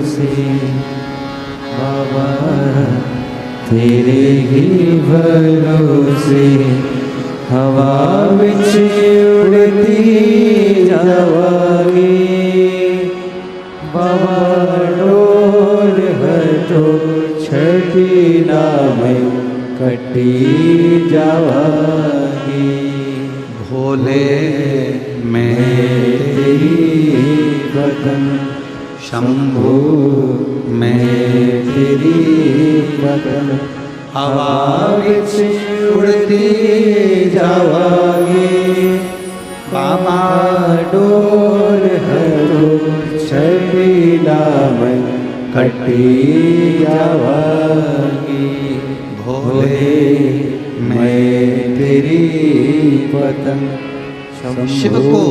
से बाबा तेरे ही भरोसे हवा विच उड़ती जावागी बाबा डोर हटो छठी नाम कटी जावागी भोले मैं तेरी बदन शंभु मैं तेरी बदन हवा विच उड़ती जावागी बाबा डोर हटो छठी नाम कटी जावागी भोले मैं तेरी पतंग शिव को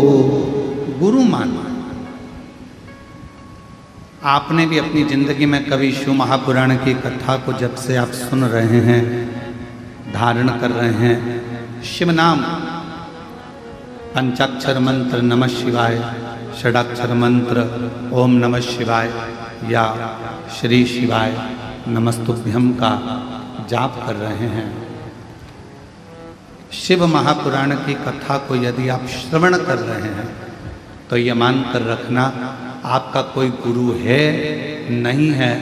गुरु माना। आपने भी अपनी जिंदगी में कभी शिव महापुराण की कथा को जब से आप सुन रहे हैं, धारण कर रहे हैं, शिव नाम पंचाक्षर मंत्र नमः शिवाय, षडाक्षर मंत्र ओम नमः शिवाय या श्री शिवाय नमस्तुभ्यम का जाप कर रहे हैं। शिव महापुराण की कथा को यदि आप श्रवण कर रहे हैं तो ये मानकर रखना आपका कोई गुरु है नहीं है,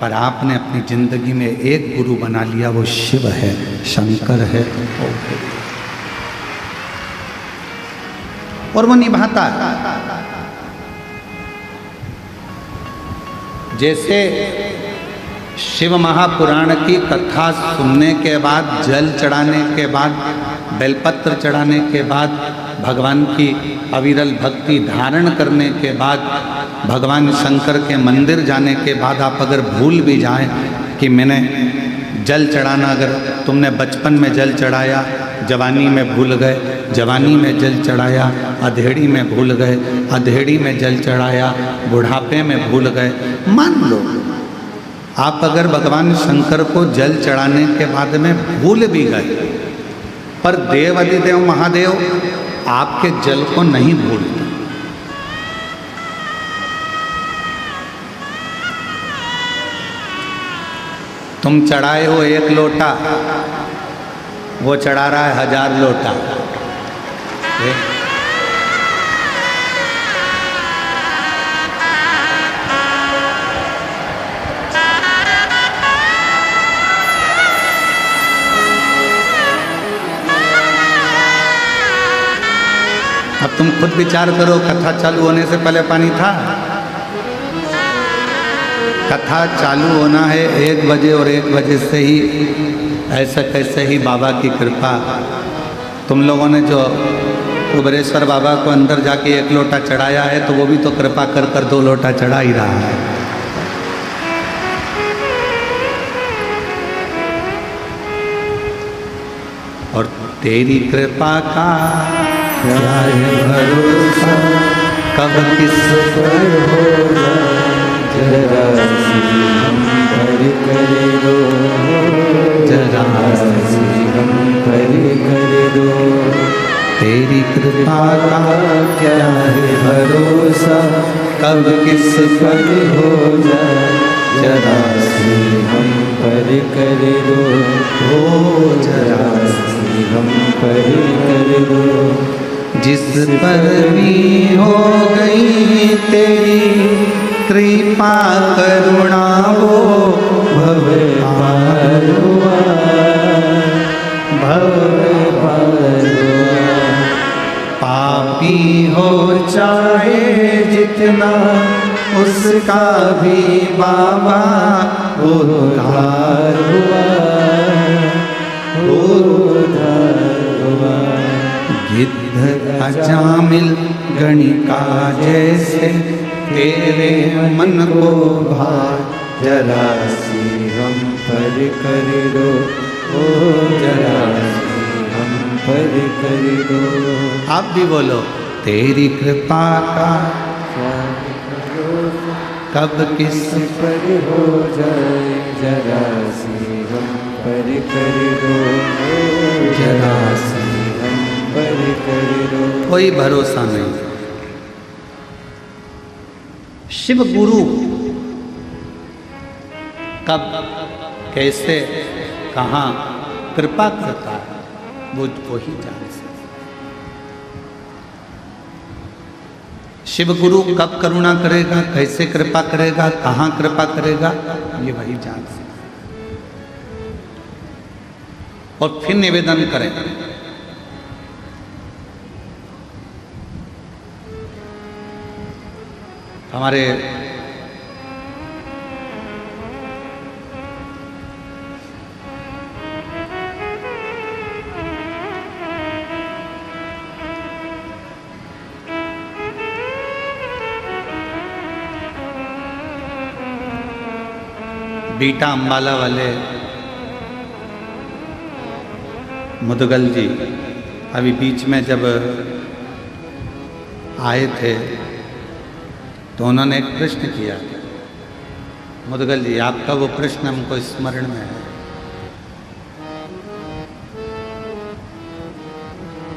पर आपने अपनी जिंदगी में एक गुरु बना लिया, वो शिव है, शंकर है और वो निभाता है। जैसे शिव महापुराण की कथा सुनने के बाद, जल चढ़ाने के बाद, बेलपत्र चढ़ाने के बाद, भगवान की अविरल भक्ति धारण करने के बाद, भगवान शंकर के मंदिर जाने के बाद आप अगर भूल भी जाएं कि मैंने जल चढ़ाना, अगर तुमने बचपन में जल चढ़ाया, जवानी में भूल गए, जवानी में जल चढ़ाया, अधेड़ी में भूल गए, अधेड़ी में जल चढ़ाया, बुढ़ापे में भूल गए, मान लो आप अगर भगवान शंकर को जल चढ़ाने के बाद में भूल भी गए, पर देव अधिदेव महादेव आपके जल को नहीं भूलते। तुम चढ़ाए हो 1 लोटा, वो चढ़ा रहा है 1000 लोटा। अब तुम खुद विचार करो, कथा चालू होने से पहले पानी था? कथा चालू होना है 1 बजे और 1 बजे से ही ऐसा कैसे ही बाबा की कृपा। तुम लोगों ने जो उबरेश्वर बाबा को अंदर जाके 1 लोटा चढ़ाया है, तो वो भी तो कृपा कर कर 2 लोटा चढ़ा ही रहा है। और तेरी कृपा का क्या है भरोसा कब किस पर होगा, जरा सी हम पर कर दो, जरा सी हम पर कर दो। तेरी कृपा का क्या है भरोसा कब किस पर हो जाए, जरा सी हम पर कर दो, हो जरा सी हम पर कर दो। जिस पर भी हो गई तेरी कृपा करुणा, वो भव पार हुआ, भव पार हुआ। पापी हो चाहे जितना उसका भी बाबा उद्धार हुआ, उद्धार हुआ। गिद्ध अजामिल गणिका जैसे तेरे मन को भार, जरा सी हम पर कर दो, ओ जरा सी हम पर कर दो। आप भी बोलो, तेरी कृपा का कब किस पर हो जाए, जरा सी हम पर कर दो, जरा सी हम पर कर दो। कोई भरोसा नहीं। शिव गुरु कब, कैसे, कहाँ कृपा करता है, वो ही जान सकता। शिव गुरु कब करुणा करेगा, कैसे कृपा करेगा, कहाँ कृपा करेगा, ये वही जान सकता। और फिर निवेदन करें, हमारे बीटा अंबाला वाले मुदगल जी अभी बीच में जब आए थे तो उन्होंने एक प्रश्न किया। मुदगल जी, आपका वो प्रश्न हमको स्मरण में है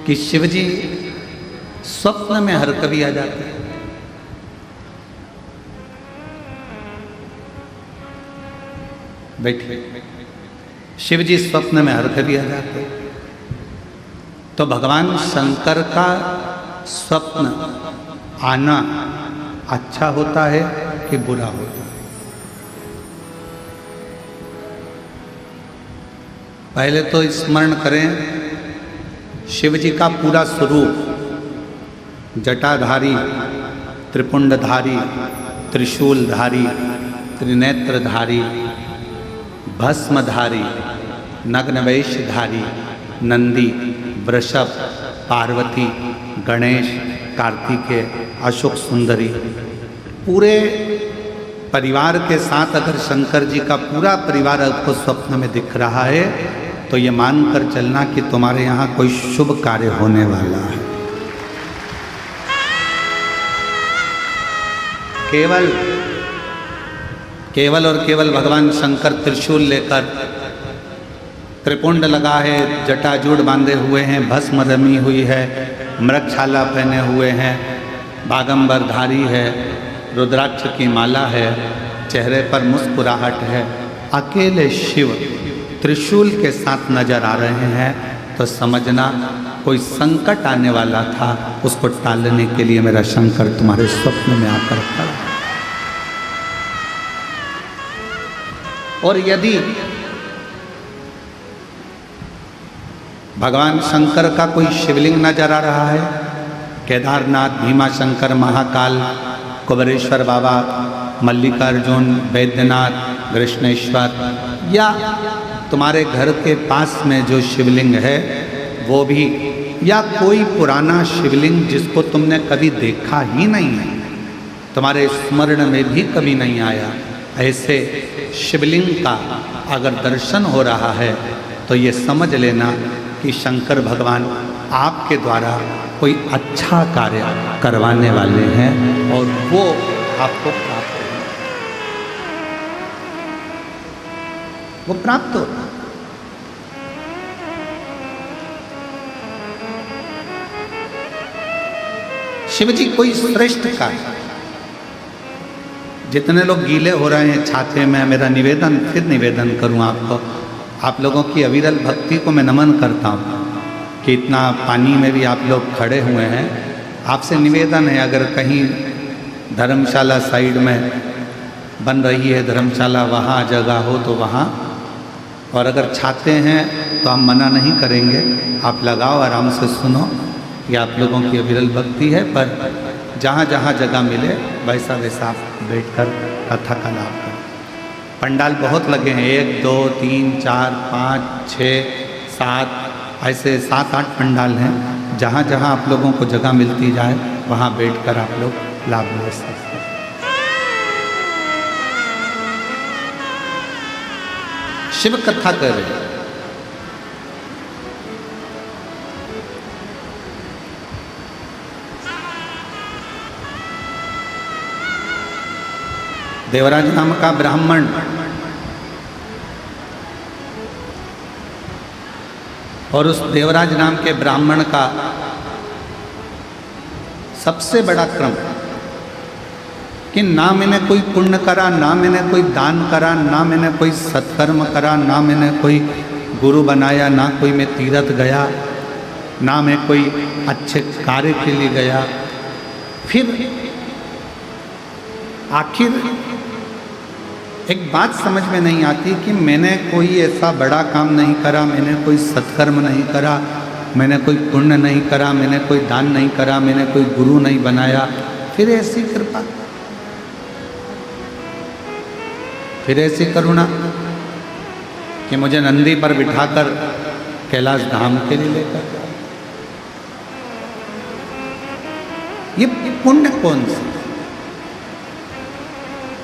कि शिवजी स्वप्न में हर कभी आ जाते हैं। बैठिए। शिवजी स्वप्न में हर कभी आ जाते हैं, तो भगवान शंकर का स्वप्न आना अच्छा होता है कि बुरा होता है? पहले तो स्मरण करें शिव जी का पूरा स्वरूप, जटाधारी, त्रिपुंडधारी, त्रिशूलधारी, त्रिनेत्रधारी, भस्मधारी, नग्नवेशधारी, नंदी, वृषभ, पार्वती, गणेश, कार्तिकेय, अशोक सुंदरी, पूरे परिवार के साथ अगर शंकर जी का पूरा परिवार आपको स्वप्न में दिख रहा है तो ये मानकर चलना कि तुम्हारे यहाँ कोई शुभ कार्य होने वाला है। केवल और केवल भगवान शंकर त्रिशूल लेकर, त्रिपुंड लगा है, जटाजूड़ बांधे हुए हैं, भस्म रमी हुई है, मृगछाला पहने हुए हैं, बागंबरधारी है, रुद्राक्ष की माला है, चेहरे पर मुस्कुराहट है, अकेले शिव त्रिशूल के साथ नजर आ रहे हैं तो समझना कोई संकट आने वाला था, उसको टालने के लिए मेरा शंकर तुम्हारे स्वप्न में आकर खड़ा। और यदि भगवान शंकर का कोई शिवलिंग नजर आ रहा है, केदारनाथ, भीमाशंकर, महाकाल, कुबेरेश्वर बाबा, मल्लिकार्जुन, बैद्यनाथ, कृष्णेश्वर, या तुम्हारे घर के पास में जो शिवलिंग है वो भी, या कोई पुराना शिवलिंग जिसको तुमने कभी देखा ही नहीं है, तुम्हारे स्मरण में भी कभी नहीं आया, ऐसे शिवलिंग का अगर दर्शन हो रहा है तो ये समझ लेना कि शंकर भगवान आपके द्वारा कोई अच्छा कार्य करवाने वाले हैं और वो आपको प्राप्त होगा, वो प्राप्त होगा। शिव जी कोई श्रेष्ठ कार्य, जितने लोग गीले हो रहे हैं छाते में, मेरा निवेदन, फिर निवेदन करूं आपको, आप लोगों की अविरल भक्ति को मैं नमन करता हूं कि इतना पानी में भी आप लोग खड़े हुए हैं। आपसे निवेदन है, अगर कहीं धर्मशाला साइड में बन रही है धर्मशाला, वहाँ जगह हो तो वहाँ, और अगर छाते हैं तो हम मना नहीं करेंगे, आप लगाओ, आराम से सुनो, ये आप लोगों की अविरल भक्ति है। पर जहाँ जहाँ जगह मिले वैसा वैसा बैठकर कथा का लाभ करें। पंडाल बहुत लगे हैं, 1 2 3 4 5 6 7, ऐसे 7-8 पंडाल हैं। जहाँ जहाँ आप लोगों को जगह मिलती जाए वहाँ बैठकर आप लोग लाभ ले सकते हैं। शिव कथा कर रहे हैं। देवराज नाम का ब्राह्मण और उस देवराज नाम के ब्राह्मण का सबसे बड़ा क्रम कि ना मैंने कोई पुण्य करा, ना मैंने कोई दान करा, ना मैंने कोई सत्कर्म करा, ना मैंने कोई गुरु बनाया, ना कोई मैं तीर्थ गया, ना मैं कोई अच्छे कार्य के लिए गया, फिर आखिर एक बात समझ में नहीं आती कि मैंने कोई ऐसा बड़ा काम नहीं करा, मैंने कोई सत्कर्म नहीं करा, मैंने कोई पुण्य नहीं करा, मैंने कोई दान नहीं करा, मैंने कोई गुरु नहीं बनाया, फिर ऐसी कृपा, फिर ऐसी करुणा कि मुझे नंदी पर बिठाकर कैलाश धाम के लिए लेकर जाओ। ये पुण्य कौन सा?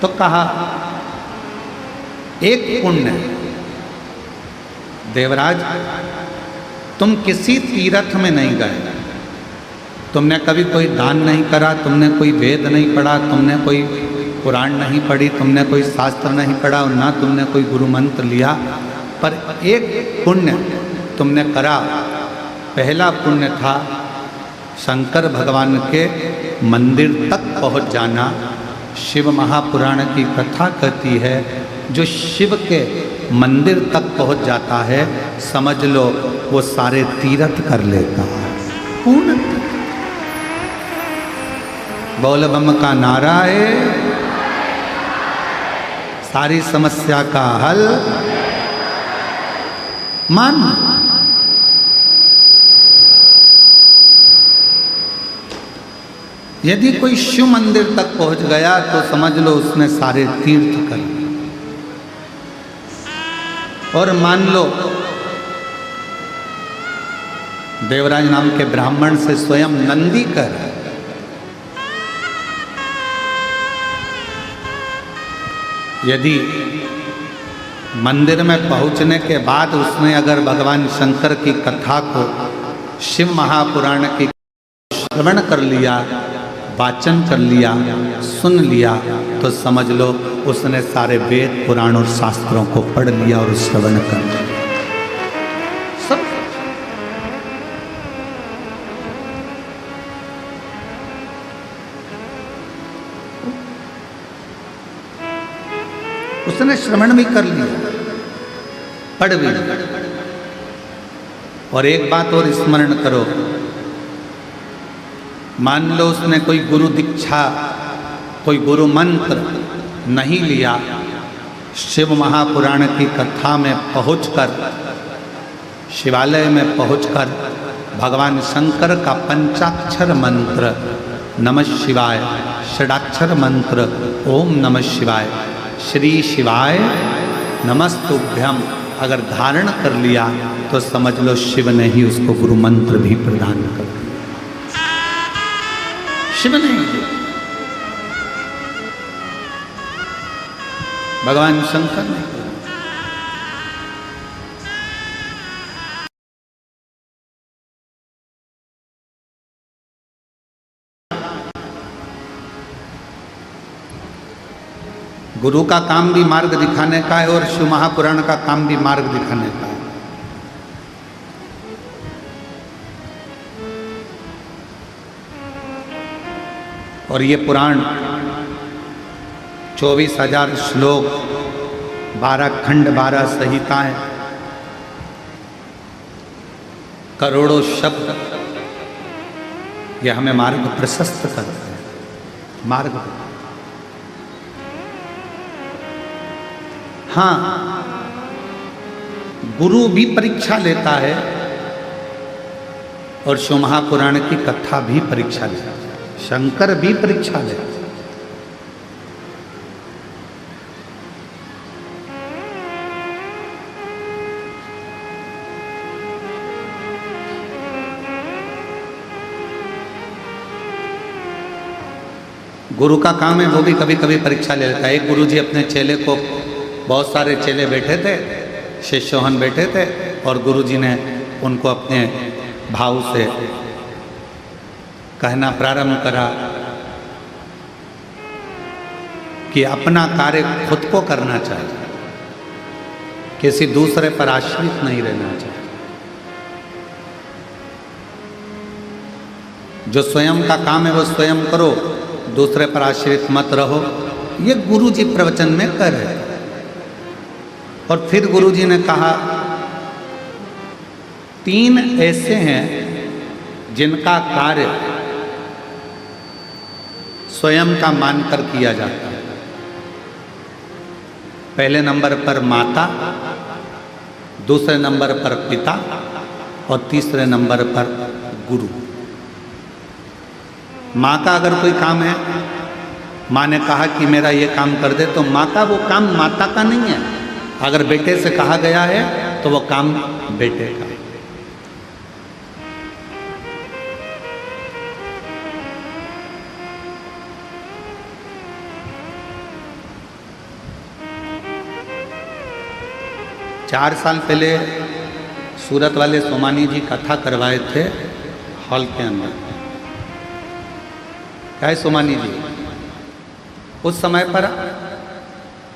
तो कहा एक पुण्य, देवराज तुम किसी तीर्थ में नहीं गए, तुमने कभी कोई दान नहीं करा, तुमने कोई वेद नहीं पढ़ा, तुमने कोई पुराण नहीं पढ़ी, तुमने कोई शास्त्र नहीं पढ़ा और ना तुमने कोई गुरु मंत्र लिया, पर एक पुण्य तुमने करा। पहला पुण्य था शंकर भगवान के मंदिर तक पहुंच जाना। शिव महापुराण की कथा कहती है जो शिव के मंदिर तक पहुंच जाता है, समझ लो वो सारे तीर्थ कर लेता है। पूर्ण बोल बम का नारा है, सारी समस्या का हल मान। यदि कोई शिव मंदिर तक पहुंच गया तो समझ लो उसने सारे तीर्थ कर लिए। और मान लो देवराज नाम के ब्राह्मण से स्वयं नंदी कर, यदि मंदिर में पहुंचने के बाद उसने अगर भगवान शंकर की कथा को, शिव महापुराण की श्रवण कर लिया, वाचन कर लिया, सुन लिया, तो समझ लो उसने सारे वेद पुराण और शास्त्रों को पढ़ लिया और श्रवण कर लिया सब। उसने श्रवण भी कर लिया, पढ़ भी लिया। और एक बात और स्मरण करो, मान लो उसने कोई गुरु दीक्षा, कोई गुरु मंत्र नहीं लिया, शिव महापुराण की कथा में पहुंचकर, शिवालय में पहुंचकर भगवान शंकर का पंचाक्षर मंत्र नमः शिवाय, षडाक्षर मंत्र ओम नमः शिवाय, श्री शिवाय नमस्तुभ्यम अगर धारण कर लिया तो समझ लो शिव ने ही उसको गुरु मंत्र भी प्रदान कर दिया। शिव नहीं, भगवान शंकर नहीं। गुरु का काम भी मार्ग दिखाने का है और शिव महापुराण का काम भी मार्ग दिखाने का है। और ये पुराण 24,000 श्लोक, 12 खंड, 12 संहिताएं, करोड़ों शब्द, ये हमें मार्ग प्रशस्त करते हैं। मार्ग, हाँ, गुरु भी परीक्षा लेता है और शिव महापुराण की कथा भी परीक्षा लेता है, शंकर भी परीक्षा लेता है। गुरु का काम है वो भी कभी कभी परीक्षा ले लेता है। एक गुरु जी अपने चेले को, बहुत सारे चेले बैठे थे, शिष्योहन बैठे थे, और गुरु जी ने उनको अपने भाव से कहना प्रारंभ करा कि अपना कार्य खुद को करना चाहिए, किसी दूसरे पर आश्रित नहीं रहना चाहिए। जो स्वयं का काम है वो स्वयं करो, दूसरे पर आश्रित मत रहो, ये गुरु जी प्रवचन में कह रहे थे। और फिर गुरु जी ने कहा 3 ऐसे हैं जिनका कार्य स्वयं का मानकर किया जाता है। पहले नंबर पर माता, दूसरे नंबर पर पिता और तीसरे नंबर पर गुरु। माँ का अगर कोई काम है, माँ ने कहा कि मेरा ये काम कर दे, तो माँ का वो काम माता का नहीं है। अगर बेटे से कहा गया है तो वो काम बेटे का। चार साल पहले सूरत वाले सोमानी जी कथा करवाए थे हॉल के अंदर। क्या है सोमानी जी, उस समय पर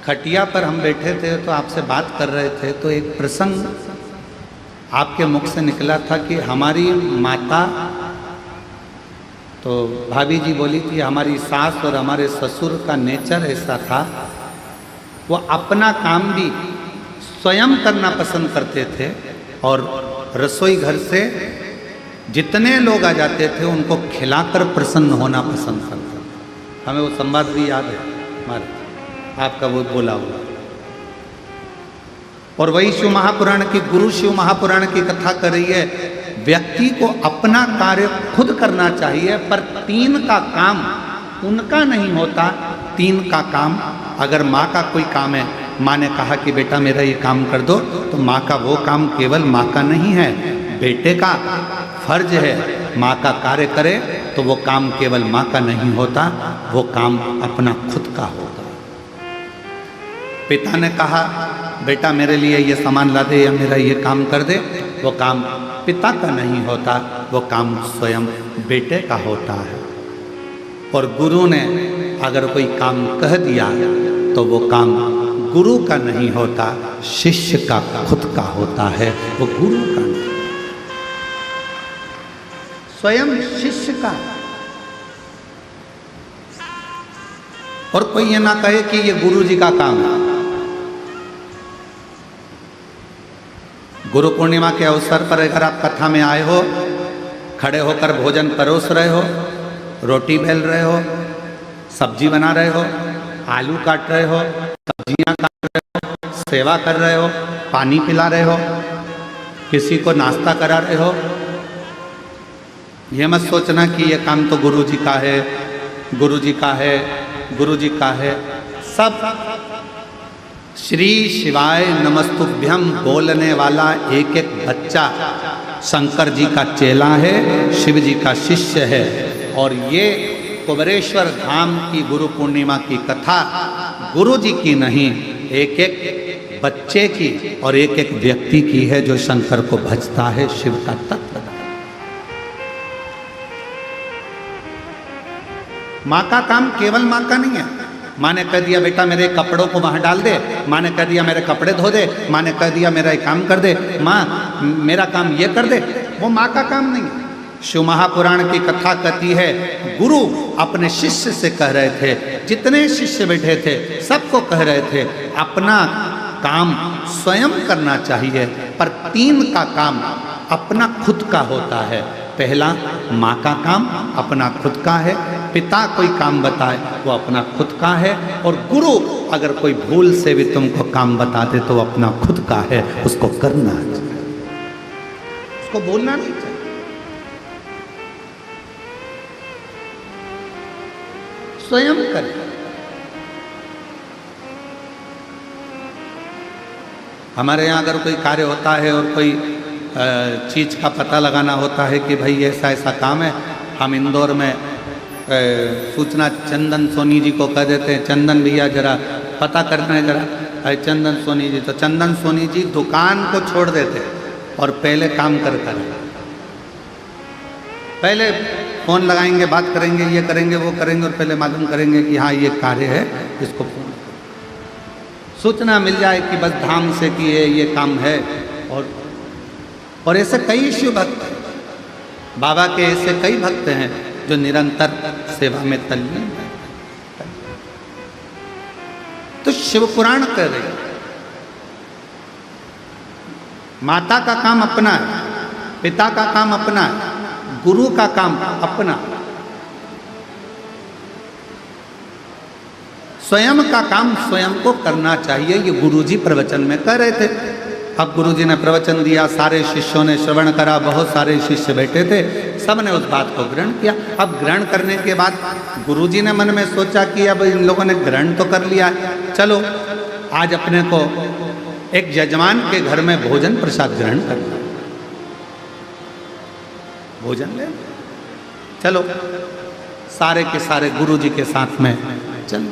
खटिया पर हम बैठे थे तो आपसे बात कर रहे थे, तो एक प्रसंग आपके मुख से निकला था कि हमारी माता, तो भाभी जी बोली थी हमारी सास और हमारे ससुर का नेचर ऐसा था, वो अपना काम भी स्वयं करना पसंद करते थे और रसोई घर से जितने लोग आ जाते थे उनको खिलाकर प्रसन्न होना पसंद करते थे। हमें वो संवाद भी याद है हमारे, आपका वो बोला हुआ। और वही शिव महापुराण की, गुरु शिव महापुराण की कथा कर रही है, व्यक्ति को अपना कार्य खुद करना चाहिए, पर 3 का काम उनका नहीं होता। 3 का काम, अगर माँ का कोई काम है, माँ ने कहा कि बेटा मेरा ये काम कर दो, तो माँ का वो काम केवल माँ का नहीं है, बेटे का फर्ज है माँ का कार्य करे, तो वो काम केवल माँ का नहीं होता, वो काम अपना खुद का होगा। पिता ने कहा बेटा मेरे लिए ये सामान ला दे या मेरा ये काम कर दे, वो काम पिता का नहीं होता, वो काम स्वयं बेटे का होता है। और गुरु ने अगर कोई काम कह दिया तो वो काम गुरु का नहीं होता, शिष्य का खुद का होता है, वो गुरु का नहीं, स्वयं शिष्य का। और कोई ये ना कहे कि ये गुरु जी का काम है। गुरु पूर्णिमा के अवसर पर अगर आप कथा में आए हो, खड़े होकर भोजन परोस रहे हो, रोटी बेल रहे हो, सब्जी बना रहे हो, आलू काट रहे हो, सब्जियां काट रहे हो, सेवा कर रहे हो, पानी पिला रहे हो, किसी को नाश्ता करा रहे हो, ये मत सोचना कि ये काम तो गुरु जी का है, गुरु जी का है, गुरु जी का है। सब श्री शिवाय नमस्तुभ्यम बोलने वाला एक एक बच्चा शंकर जी का चेला है, शिव जी का शिष्य है। और ये कुबेरेश्वर धाम की गुरु पूर्णिमा की कथा गुरु जी की नहीं, एक एक बच्चे की और एक एक व्यक्ति की है जो शंकर को भजता है, शिव का तत्व। माँ का काम केवल माँ का नहीं है। माँ ने कह दिया बेटा मेरे कपड़ों को वहाँ डाल दे, माँ ने कह दिया मेरे कपड़े धो दे, माँ ने कह दिया मेरा ये काम कर दे, माँ मेरा काम ये कर दे, वो माँ का काम नहीं है। शिव महापुराण की कथा कहती है गुरु अपने शिष्य से कह रहे थे, जितने शिष्य बैठे थे सबको कह रहे थे अपना काम स्वयं करना चाहिए, पर 3 का काम अपना खुद का होता है। पहला माँ का काम अपना खुद का है, पिता कोई काम बताए वो अपना खुद का है, और गुरु अगर कोई भूल से भी तुमको काम बता दे तो अपना खुद का है, उसको करना चाहिए, उसको बोलना नहीं चाहिए। स्वयं करें। हमारे यहाँ अगर कोई कार्य होता है और कोई चीज़ का पता लगाना होता है कि भाई ऐसा ऐसा काम है, हम इंदौर में सूचना चंदन सोनी जी को कह देते हैं, चंदन भैया जरा पता करना है जरा, चंदन सोनी जी, तो चंदन सोनी जी दुकान को छोड़ देते और पहले काम कर पहले फ़ोन लगाएंगे, बात करेंगे, ये करेंगे वो करेंगे, और पहले मालूम करेंगे कि हाँ ये कार्य है, इसको सूचना मिल जाए कि बस धाम से कि ये काम है। और ऐसे कई शिव भक्त, बाबा के ऐसे कई भक्त हैं जो निरंतर सेवा में तल्लीन है। तो शिव पुराण कह रहे हैं, माता का काम अपना है, पिता का काम अपना है, गुरु का काम अपना, स्वयं का काम स्वयं को करना चाहिए। ये गुरुजी प्रवचन में कह रहे थे। अब गुरुजी ने प्रवचन दिया, सारे शिष्यों ने श्रवण करा, बहुत सारे शिष्य बैठे थे, सब ने उस बात को ग्रहण किया। अब ग्रहण करने के बाद गुरुजी ने मन में सोचा कि अब इन लोगों ने ग्रहण तो कर लिया, चलो आज अपने को एक यजमान के घर में भोजन प्रसाद ग्रहण करना, भोजन ले, चलो सारे के सारे गुरुजी के साथ में चल।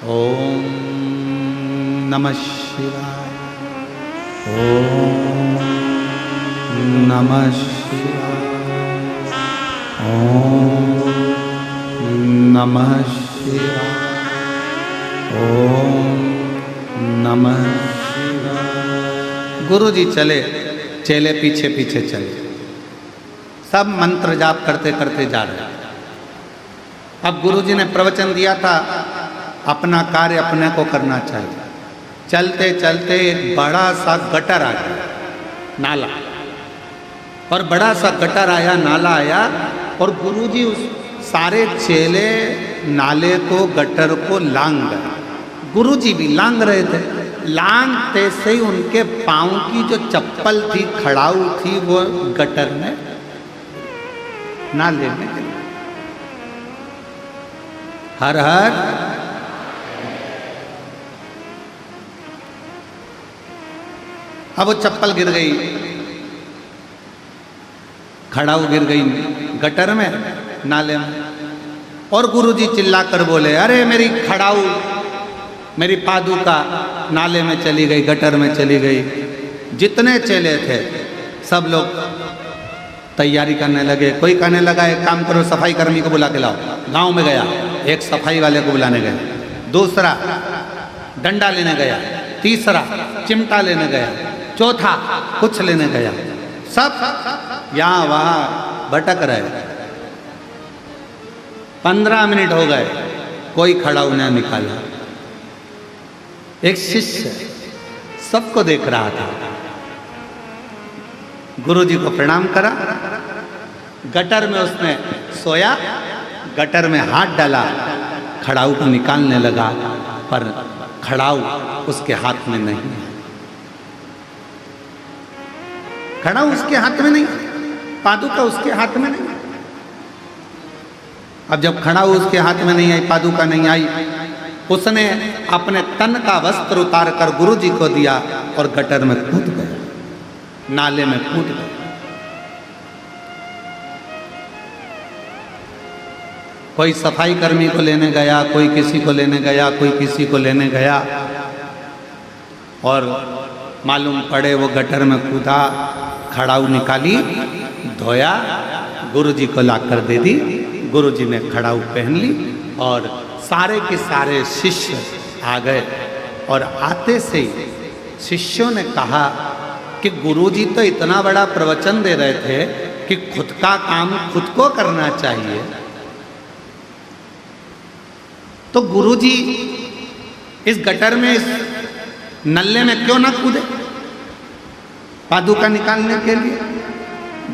ओम नमः शिवाय, ओम नमः शिवाय, ओम नमः शिवाय, ओम नमः शिवाय। गुरुजी चले, चेले पीछे पीछे चले, सब मंत्र जाप करते करते जा रहे। अब गुरुजी ने प्रवचन दिया था, अपना कार्य अपने को करना चाहिए। चलते चलते एक बड़ा सा गटर आ गया, नाला, और बड़ा सा गटर आया, नाला आया, और गुरुजी उस सारे चेले नाले को, गटर को लांग गए। गुरुजी भी लांग रहे थे। लांगते से ही उनके पाँव की जो चप्पल थी, खड़ाऊ थी, वो गटर में, नाले में गिर। हर हर अब वो चप्पल गिर गई, खड़ाऊ गिर गई गटर में, नाले में, और गुरुजी चिल्ला कर बोले, अरे मेरी खड़ाऊ, मेरी पादुका नाले में चली गई, गटर में चली गई। जितने चेले थे सब लोग तैयारी करने लगे। कोई कहने लगा एक काम करो, सफाई कर्मी को बुला के लाओ। गांव में गया, एक सफाई वाले को बुलाने गया, दूसरा डंडा लेने गया, तीसरा चिमटा लेने गया, चौथा कुछ लेने गया। सब यहाँ वहाँ भटक रहे। 15 मिनट हो गए, कोई खड़ा उन्हें निकाला। एक शिष्य सबको देख रहा था, गुरुजी को प्रणाम करा, गटर में उसने सोया, गटर में हाथ डाला, खड़ाऊ को निकालने लगा, पर खड़ाऊ उसके हाथ में नहीं, खड़ाऊ उसके हाथ में नहीं, पादुका उसके हाथ में नहीं। अब जब खड़ाऊ उसके हाथ में नहीं आई, पादुका नहीं आई, उसने अपने तन का वस्त्र उतार कर गुरुजी को दिया और गटर में कूद गया, नाले में कूद गया। कोई सफाई कर्मी को लेने गया, कोई किसी को लेने गया, कोई किसी को लेने गया, और मालूम पड़े वो गटर में कूदा, खड़ाऊ निकाली, धोया, गुरुजी को लाकर दे दी। गुरुजी ने खड़ाऊ पहन ली और सारे के सारे शिष्य आ गए। और आते से ही शिष्यों ने कहा कि गुरुजी तो इतना बड़ा प्रवचन दे रहे थे कि खुद का काम खुद को करना चाहिए, तो गुरुजी इस गटर में, इस नल्ले में क्यों ना कूदे पादुका निकालने के लिए?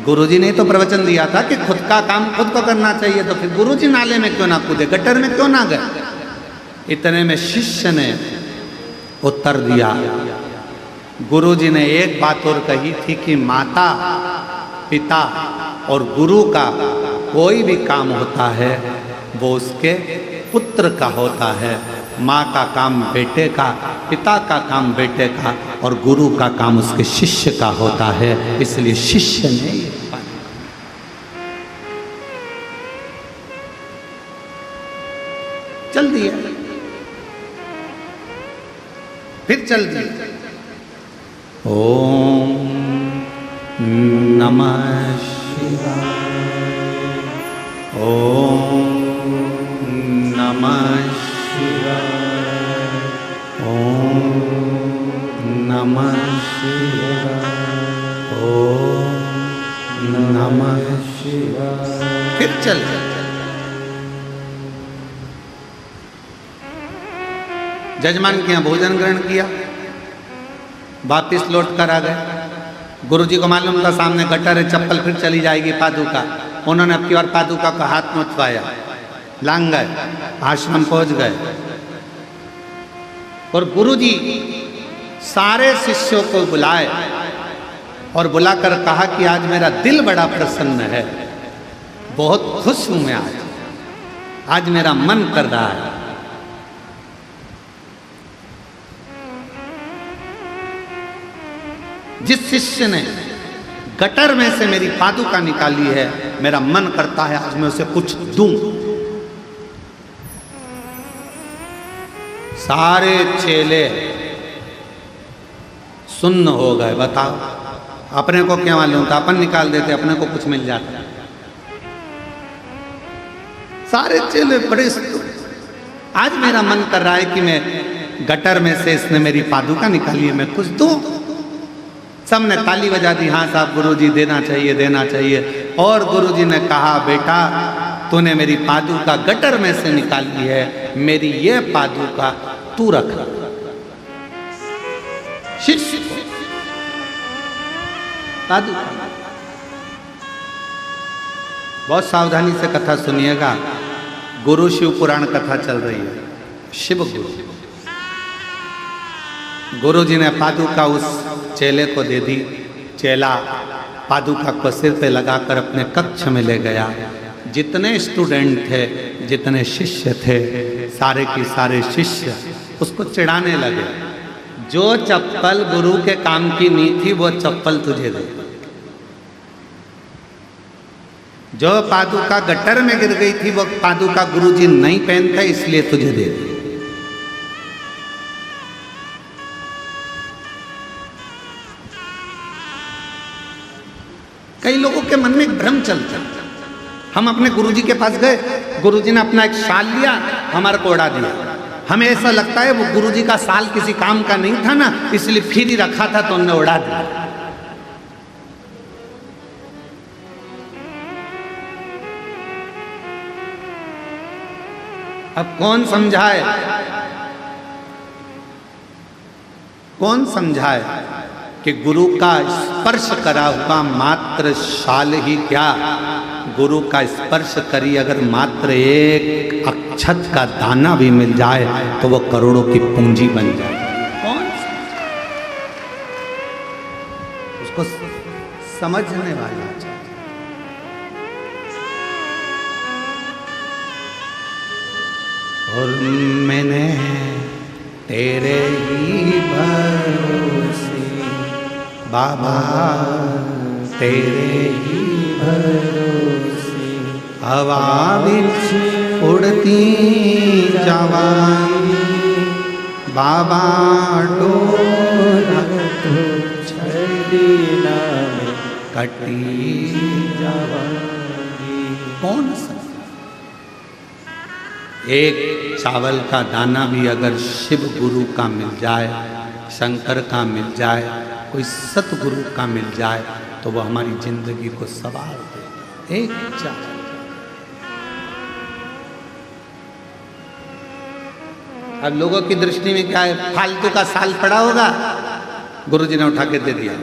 गुरुजी ने तो प्रवचन दिया था कि खुद का काम खुद को करना चाहिए, तो फिर गुरुजी नाले में क्यों ना कूदे, गटर में क्यों ना गए? इतने में शिष्य ने उत्तर दिया, गुरुजी ने एक बात और कही थी कि माता, पिता और गुरु का कोई भी काम होता है वो उसके पुत्र का होता है। माँ का काम बेटे का, पिता का काम बेटे का, और गुरु का काम उसके शिष्य का होता है। इसलिए शिष्य ने चल दिया, फिर चल दिया। ओम नमः शिवाय, ओम नमः शिवाय, ओम नमः शिवाय, जजमान के यहाँ भोजन ग्रहण किया, वापिस लौट कर आ गए। गुरुजी को मालूम था सामने गटर है, चप्पल फिर चली जाएगी पादुका। उन्होंने अब की बार पादुका का हाथ में उठवाया, लांग गए, आश्रम पहुंच गए। और गुरुजी सारे शिष्यों को बुलाए और बुलाकर कहा कि आज मेरा दिल बड़ा प्रसन्न है, बहुत खुश हूं मैं आज मेरा मन कर रहा है। जिस शिष्य ने गटर में से मेरी पादुका निकाली है, मेरा मन करता है आज मैं उसे कुछ दूं। सारे चेले सुन्न हो गए। बताओ, अपने को क्या मालूम था, अपन निकाल देते, अपने को कुछ मिल जाता। सारे चेले बड़े, आज मेरा मन कर रहा है कि मैं गटर में से इसने मेरी पादुका निकाली है, मैं कुछ दूं। सबने ताली बजा दी, हाँ साहब गुरुजी देना चाहिए, देना चाहिए। और गुरुजी ने कहा, बेटा तूने मेरी पादुका गटर में से निकाली है, मेरी ये पादुका तू रख। शिष्य पादुका, बहुत सावधानी से कथा सुनिएगा। गुरु शिव पुराण कथा चल रही है। शिव गुरु, गुरु जी ने पादुका उस चेले को दे दी। चेला पादुका को सिर पे लगाकर अपने कक्ष में ले गया। जितने स्टूडेंट थे, जितने शिष्य थे, सारे के सारे शिष्य उसको चिढ़ाने लगे। जो चप्पल गुरु के काम की नहीं थी वो चप्पल तुझे दे, जो पादुका गटर में गिर गई थी वो पादुका गुरुजी नहीं पहनते इसलिए तुझे दे दी। कई लोगों के मन में एक भ्रम चलता है। हम अपने गुरुजी के पास गए, गुरुजी ने अपना एक शाल लिया, हमारे को उड़ा दिया। हमें ऐसा लगता है वो गुरुजी का शाल किसी काम का नहीं था ना, इसलिए फिर ही रखा था तो उन्होंने उड़ा दिया। अब कौन समझाए, कौन समझाए कि गुरु का स्पर्श करा हुआ मात्र शाल ही क्या, गुरु का स्पर्श करी अगर मात्र एक अक्षत का दाना भी मिल जाए तो वो करोड़ों की पूंजी बन जाए। कौन उसको समझने वाला चाहिए। और मैंने तेरे ही भरोसे बाबा, तेरे ही भरोसे हवा बिच उड़ती जवानी, बाबा डोला तो छड़ी नाम कटी जवानी। कौन सा एक चावल का दाना भी अगर शिव गुरु का मिल जाए, शंकर का मिल जाए, कोई सतगुरु का मिल जाए तो वो हमारी जिंदगी को सवार दे। एक चावल, अब लोगों की दृष्टि में क्या है, फालतू का साल पड़ा होगा, गुरुजी ने उठा के दे दिया।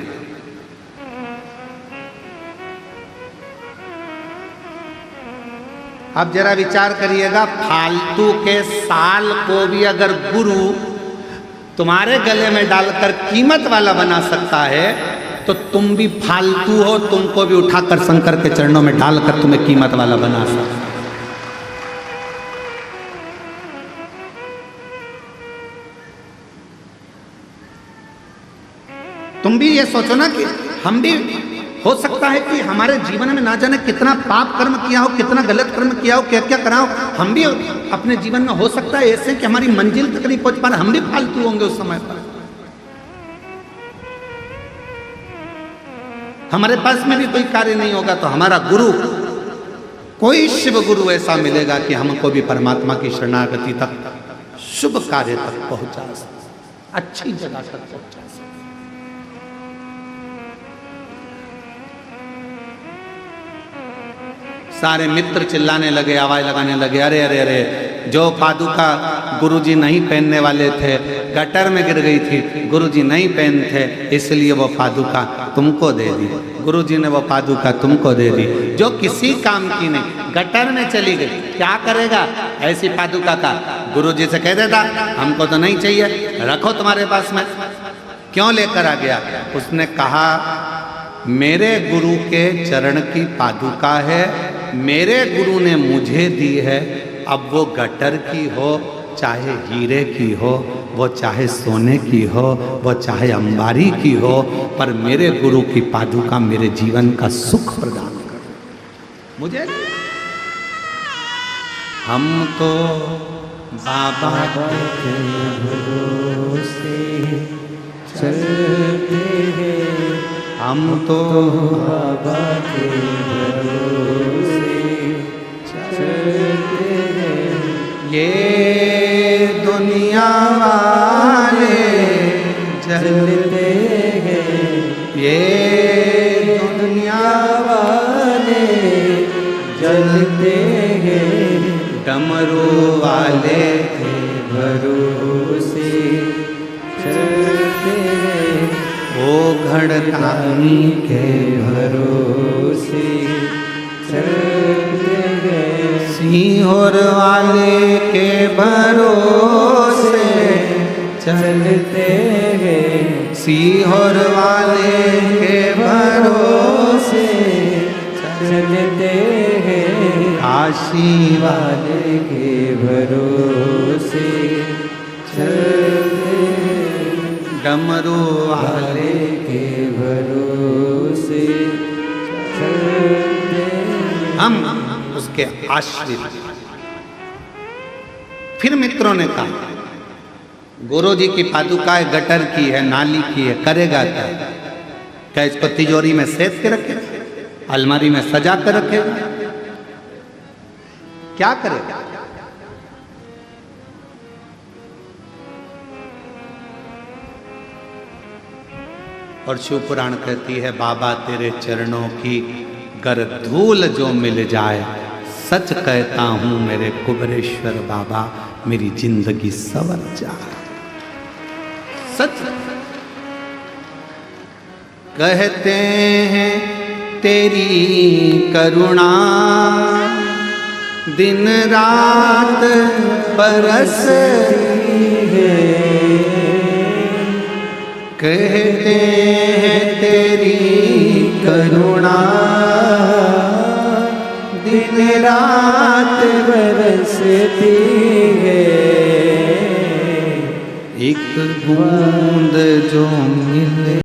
अब जरा विचार करिएगा, फालतू के साल को भी अगर गुरु तुम्हारे गले में डालकर कीमत वाला बना सकता है तो तुम भी फालतू हो, तुमको भी उठाकर शंकर के चरणों में डालकर तुम्हें कीमत वाला बना सकता है। तुम भी ये सोचो ना कि हम भी, हो सकता है कि हमारे जीवन में ना जाने कितना पाप कर्म किया हो, कितना गलत कर्म किया हो, क्या क्या करा हो, हम भी अपने जीवन में हो सकता है ऐसे कि हमारी मंजिल तक नहीं पहुंच पा रहे, हम भी फालतू होंगे उस समय पर। हमारे पास में भी कोई कार्य नहीं होगा तो हमारा गुरु, कोई शिव गुरु ऐसा मिलेगा कि हमको भी परमात्मा की शरणागति तक, शुभ कार्य तक पहुंचा सके, अच्छी जगह तक पहुंचा सके। सारे मित्र चिल्लाने लगे, आवाज लगाने लगे, अरे अरे अरे जो पादुका गुरुजी नहीं पहनने वाले थे, गटर में गिर गई थी, गुरुजी नहीं पहनते इसलिए वो पादुका तुमको दे दी। गुरुजी ने वो पादुका तुमको दे दी जो किसी काम की नहीं, गटर में चली गई, क्या करेगा ऐसी पादुका का? गुरुजी से कह देता हमको तो नहीं चाहिए, रखो तुम्हारे पास में। क्यों लेकर आ गया? उसने कहा मेरे गुरु के चरण की पादुका है, मेरे गुरु ने मुझे दी है, अब वो गटर की हो चाहे हीरे की हो, वो चाहे सोने की हो, वो चाहे अंबारी की हो, पर मेरे गुरु की पादुका मेरे जीवन का सुख प्रदान कर मुझे। हम तो बाबा के भरोसे चलते हैं, हम तो बाबा के भरोसे चलते हैं। ये दुनिया वाले चलते हैं, ये दुनिया वाले चलते हैं, डमरू वाले के भरोसे चलते हैं। ओ घड़तानी के भरोसे चलते हैं, सिंहोर वाले के भरोसे चलते हैं, सिंहोर वाले के भरोसे चलते हैं, काशी वाले के भरोसे चलते हैं, डमरू वाले के भरोसे चलते हैं। हम उसके आश्रित। फिर मित्रों ने कहा गुरु जी की पादुकाएं गटर की है, नाली की है, करेगा क्या? क्या इसको तिजोरी में सेट के रखे, अलमारी में सजा कर रखे, क्या करेगा? और शिव पुराण कहती है बाबा तेरे चरणों की गर धूल जो मिल जाए, सच कहता हूं मेरे कुबरेश्वर बाबा मेरी जिंदगी संवर जाए। सच कहते हैं तेरी करुणा दिन रात बरसती है, कहते हैं तेरी करुणा दिन रात बरसती है, एक बूंद जो मिले